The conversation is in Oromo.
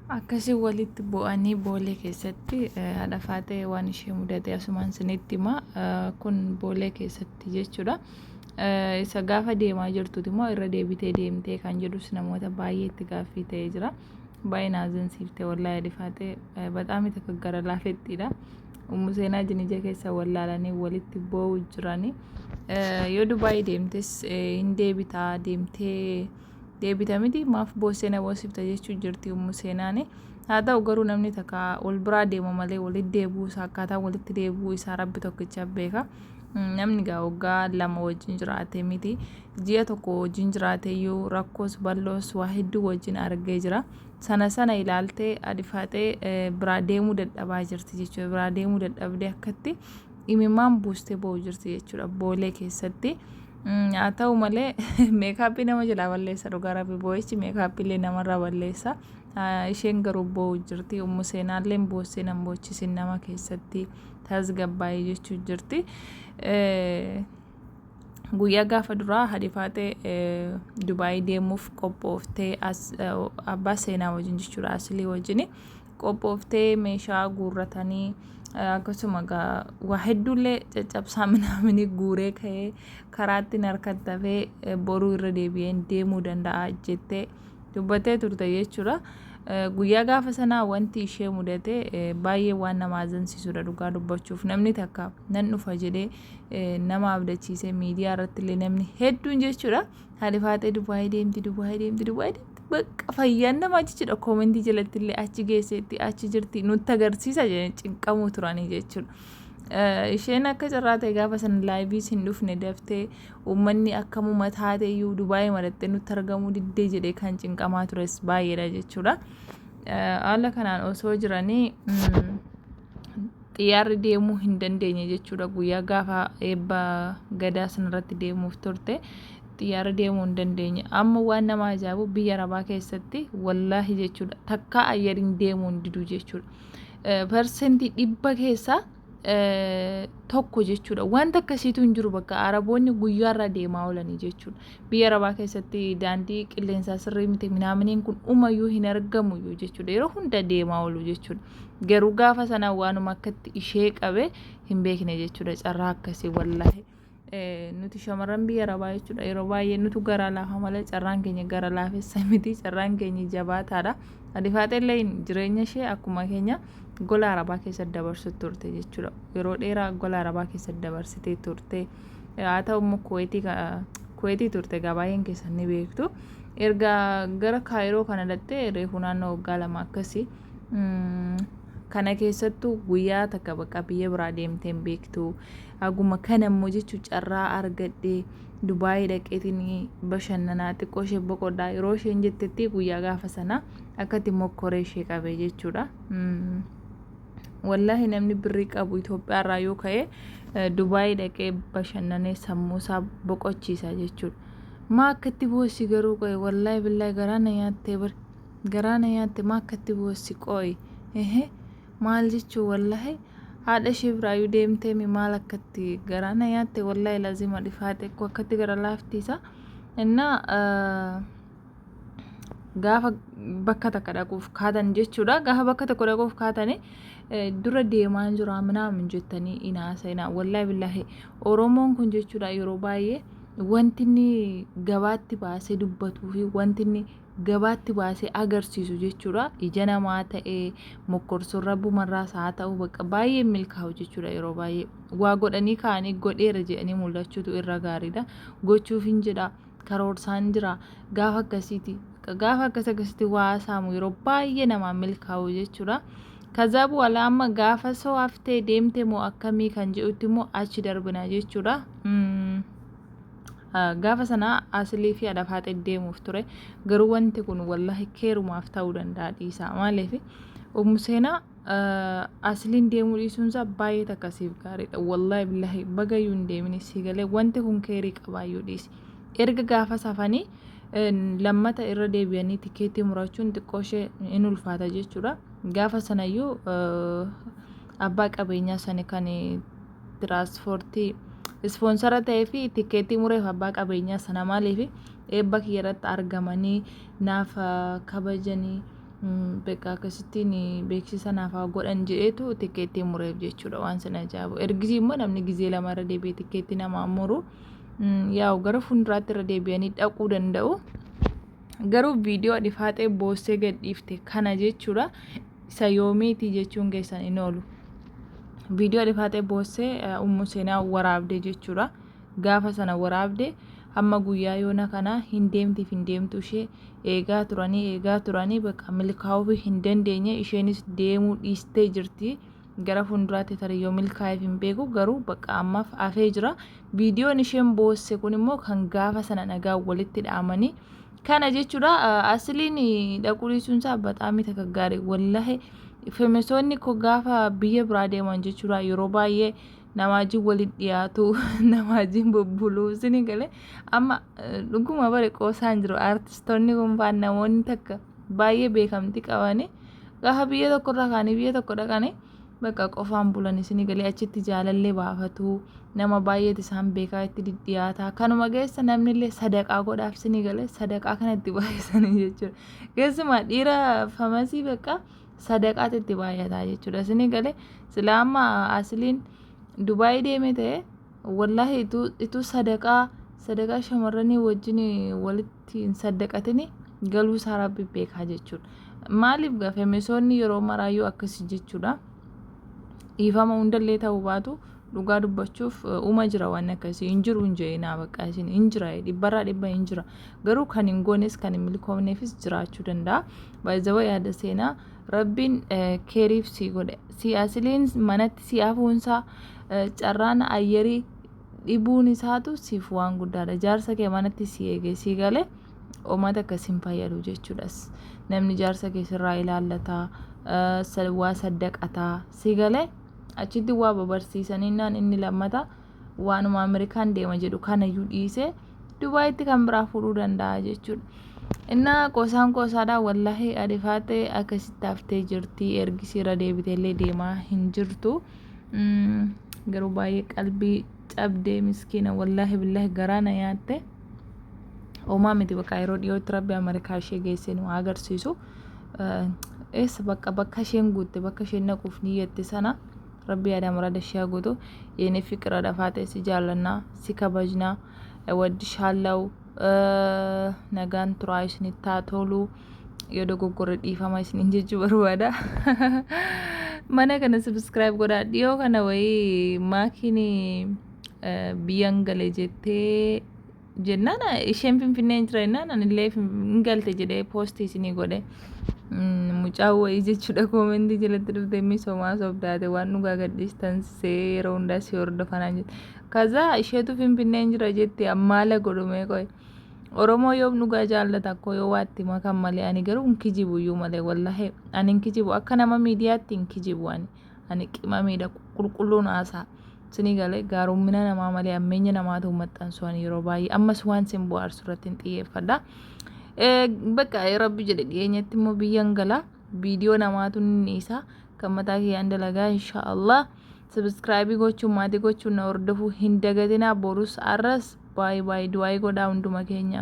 akkasii walitti bu'anii boolee keessatti haadha faatee waan ishee mudate asumaan sinitti hima kun boolee keessatti jechuudha. Isa gaafa deemaa jirtuti immoo irra deebitee deemtee kan jedhus namoota baay'eetti gaaffii ta'ee jira. Baay'ee naazinsiiftee wallahi haadha faatee bexaam takka gara laafettiidha. Ummu seenaa jinija keessa wallaalanii walitti boo'u jirani. Yoo Dubaay deemtes hin deebitaa deemtee deebita miti maaf boosena boosifta jechuu jirti ummu seenaani. Haa ta'u garuu namni takka ol biraa deema malee walitti deebi'uu isaa akkaataa walitti deebi'uu isaa rabbi tokkicha beeka. Namni gaa waggaa lama wajjin jiraate miti ji'a tokko wajjin jiraate iyyuu rakkoos balloos waa hedduu wajjin argee jira. Sana ilaaltee adifaatee biraa deemuu dadhabaa jirti jechuudha. Biraa deemuu dadhabdee akkatti imimmaan buustee ba'uu jirti jechuudha boolee keessatti. Haa ta'u malee meekaappii nama jalaa balleessa dhugaa rabbi boo'ichi meekaappiillee namarraa balleessa. Isheen garuu boo'u jirti. Ummu seenaallee boossee nan boochisin nama keessatti tasgabbaa'ee jechuu jirti. Guyyaa gaafa duraa haadha faatee Dubaay deemuuf qophooftee abbaa seenaa wajjin jechuudha asilii wajjin qophooftee meeshaa guurratanii akkasuma waa hedduullee caccabsaa minaaminii guuree ka'ee karaatti harkattafee boruu irra deebi'een deemuu danda'a jettee dubbattee turte jechuudha. Guyyaa gaafa sanaa wanti ishee mudate baay'ee waan nama azansisuudha dhugaa dubbachuuf namni takka nan dhufa jedhee nama abdachiisee miidiyaa irratti illee namni hedduun jechuudha haadha faatee Dubaay deemti bakka fayyaan nama jechuudha koomentii jalatti illee achi geesseetti achi jirti nutti agarsiisa jedhanii cinqamuu turanii jechuudha. Isheen akka carraa ta'e gaafa sana laayiviis hin dhufne daftee uummanni akkamuma taate iyyuu Dubaay marattee nutti argamuu diddee jedhee kan cinqamaa tures baay'eedha jechuudha. Haala kanaan osoo jiranii xiyyaarri deemuu hin dandeenye jechuudha. Guyyaa gaafa eebba gadaa sanarratti deemuuf turte xiyyaarri deemuu hin dandeenye. Amma waan nama ajaa'ibu biyya arabaa keessatti wallaahi jechuudha takka ayyariin deemuu hin didu jechuudha. Persentii 100 keessaa tokko jechuudha. Wanta akkasiitu hin jiru bakka araboonni guyyaarra deemaa oolanii jechuudha. Biyya arabaa keessatti daandii qilleensaa sirrii miti minaaminiin kun umayyuu hin argamu jechuudha. Yeroo hunda deemaa oolu jechuudha. Garuu gaafa sana waanuma akkatti ishee qabe hin beekne jechuudha. Carraa akkasii wallaahi. Nuti shamarran biyya arabaa jechuudha. Yeroo baay'ee nutu gara laafa malee carraan keenya gara laafessa miti. Carraan keenya jabaataadha. Haadha faatee illee jireenya ishee akkuma keenya gola arabaa keessatti dabarsuu turte jechuudha. Yeroo dheeraa gola arabaa keessatti dabarsitee turte. Haa ta'u immoo kuweetii turte baay'een keessan ni beektu. Erga gara Kaayiroo kana dhattee reefu naannoo waggaa 2 akkasii. Kana keessattuu guyyaa takka bakka biyya biraa deemtee hin beektu. Haguma kana immoo jechuun carraa argadhee Dubaay dhaqeetiin bashannanaa xiqqoo ishee boqodhaa yeroo isheen jettetti guyyaa gaafa sana akkatti mokkoree ishee qabe jechuudha. Wallaahi namni birrii qabu Itoophiyaa irraa yoo ka'e Dubaay dhaqee bashannanee sammuu isaa boqochiisa jechuudha. Maa akkatti boossi garuu qo'e wallaahi billaahi garaa na nyaatte maa akkatti boossi qo'e maal jechuun wallaahi haadha ishee biraayyuu deemtee maal akkatti garaa na nyaatte wallaahi lazima dhifaate akkatti gara laaftiisa innaa gaafa bakka takka dhaquuf kaatan jechuudha. Gaafa bakka tokko dhaquuf kaatanii dura deemaa jira minaamin jettanii inaaseenaa wallaahi billaahi Oromoon kun jechuudha yeroo baay'ee wanti inni gabaatti baasee dubbatuu fi wanti inni gabaatti baasee agarsiisu jechuudha. Ija namaa ta'ee mokkorsorra bumarraas haa ta'u bakka baay'ee milkaa'u jechuudha. Yeroo baay'ee waa godhanii kaanii godheera jedhanii mul'achuutu irra gaariidha. Gochuuf hin jedha karoorsaan jira gaafa akkasiiti. Gaafa akkasitti waa saamu yeroo baay'ee namaa milkaa'u jechuudha. Kaza bu'ala amma gaafa soo haftee deemte moo akkamii kan jedhutti immoo achi darbina jechuudha. Gaafa sana asilii fi haadha faatee deemuuf ture. Garuu wanti kun wallahi keerumaaf ta'uu danda'a dhiisaa maaliif ummu seenaa asiliin deemuu dhiisuunsaa baay'ee takkasiif gaariidha. Wallahi billahi bagayyuu hin deemini si galee wanti kun keerii qabaayyuu dhiisi. Erga gaafa safanii lammata irra deebi'anii tikeetii murachuun xiqqoo ishee in ulfaata jechuudha. Gaafa sanayyuu abbaa qabeenyaa sani kan tiraanspoortii ispoonsara ta'ee fi tikeetii mureef abbaa qabeenyaa sana maaliif eebba kiyyarratti argamanii naaf kabajanii Beekaa akkasittiin beeksisa naaf haa godhan jedheetu tikeettii mureef jechuudha waan sana ajaa'ibu. Ergisii immoo namni gizee lama irra deebi'ee tikeettii namaa muru yaa'u gara fuulduraatti irra deebi'anii dhaquu danda'u. Garuu viidiyoo dhifaaxee boossee gadhiifte kana jechuudha isa yoomiiti jechuun keessan hin oolu. Viidiyoo dhifaaxee boossee Ummu Seenaa waraabde jechuudha. Gaafa sana waraabde amma guyyaa yoona kana hin deemtu ishee eegaa turanii bakka milkaa'uu hin dandeenye isheenis deemuu dhiistee jirti. Gara fuulduraatti tariyyoo milkaa'eef hin beeku garuu bakka ammaaf hafee jira. Viidiyoon isheen boosse kun immoo kan gaafa sana nagaa walitti dhaamanii kana jechuudha. Asliin dhaquu dhiisuunsaa baxaamii takka gaarii wallahi femesoonni ko gaafa biyya biraa deeman jechuudha yeroo baay'ee namaajiin walitti dhiyaatu namaajiin bubbuluu isin galee amma dhuguma bare qoosaan jiru aartistoonni kun faan namoonni takka baay'ee beekamtii qabanii gaafa biyya tokko irraa kaanii biyya tokko dhaqanii bakka qofaan bulan isin galee achitti jaalallee baafatu nama baay'eet isaan beekaa itti dhiyaataa kanuma geessa namni illee sadaqaa godhaaf isin galee sadaqaa kanatti baay'isanii jechuudha keessumaa dhiira famasii bakka sadaqaatti itti baay'ataa jechuudha isin galee sila amma asliin Dubaay deemee ta'e wallahi itu sadaqaa shamarranii wajjin walitti hin sadaqatini galuu isaa rabbi beekaa jechuudha. Maaliif gaafa meesonni yeroo maraayyuu akkasii jechuudha. Dhiifama hundallee ta'uu baatu dhugaa dubbachuuf uma jira waan akkasii hin jiru hin jeenaa bakka isin hin jira dhibbarraa dhibba hin jira garuu kan hin goones kan hin milkoomneefis jiraachuu danda'a. Baay'ee yaada seenaa rabbiin keeriif si godhe si asliin manatti si hafuunsaa carraan ayyarii dhibuun isaatu siif waan guddaadha. Jaarsa kee manatti si eege si galee uummata akkasiin fayyadu jechuudhas. Namni jaarsa kee sirraa ilaallataa waa saddaqataa si galee achitti waa babarsiisaninnaan inni lammata waanuma Ameerikaan deema jedhu kanayyuu dhiisee Dubaayitti kan biraa fuudhuu danda'a jechuudha. Innaa qoosaadhaa wallahi adifaatee akkasitti haftee jirti ergisii irra deebiteellee deemaa hin jirtu. Garuu baay'ee qalbii cabdee miskiina wallahi billahi garaana yaatte uumaa miti bakka yeroo dhiyootti rabbi Ameerikaa ishee geessee nu agarsiisu eessa bakka isheen guutte bakka isheen naquuf niyyette sana rabbi yaada murada ishee guutu yeeni fiqira dhafaatee si jaallannaa si kabajnaa waddishaallahu nagaan turaa isinitti haa tolu yoo dogoggorre dhiifama isiniin jechuu barbaada. Mana kana subscribe godhaa dhiyoo kana wayii maakiin biyyan galee jettee jennaan isheen finfinneen jira jennaan anillee hin galte jedhee poostii isinii godhe mucaa wayii jechuudha koomentii jalatti dhuftee misoomaa sobdaate waan dhugaa gadhiistan yeroo hundaa si hordofan jette kaza isheetu finfinneen jira jettee ammaala godhumee qoy Oromoo yoo dhugaa jaallata akkoo yoo waatti makan malee ani garuu hinkijibu iyyuu malee wallahi ani hinkijibu akka nama miidiyaatti hinkijibu ani qima miidha qulqulluun haasaa isinii galee gaarummina namaa malee ammeenya namaatu maxxansu ani yeroo baay'ee ammas waan sin bohaarsu irratti hin xiyyeeffadha. Bakka rabbi jedhe dhiyeenyatti immoo biyyan gala viidiyoo namaatu isa kan mataa kiyyaan dalagaa inshaallah subscribe gochuun maatii gochuun na hordofuu hin dagatinaa borus arras baay'ee du'aa godhaa hunduma keenya.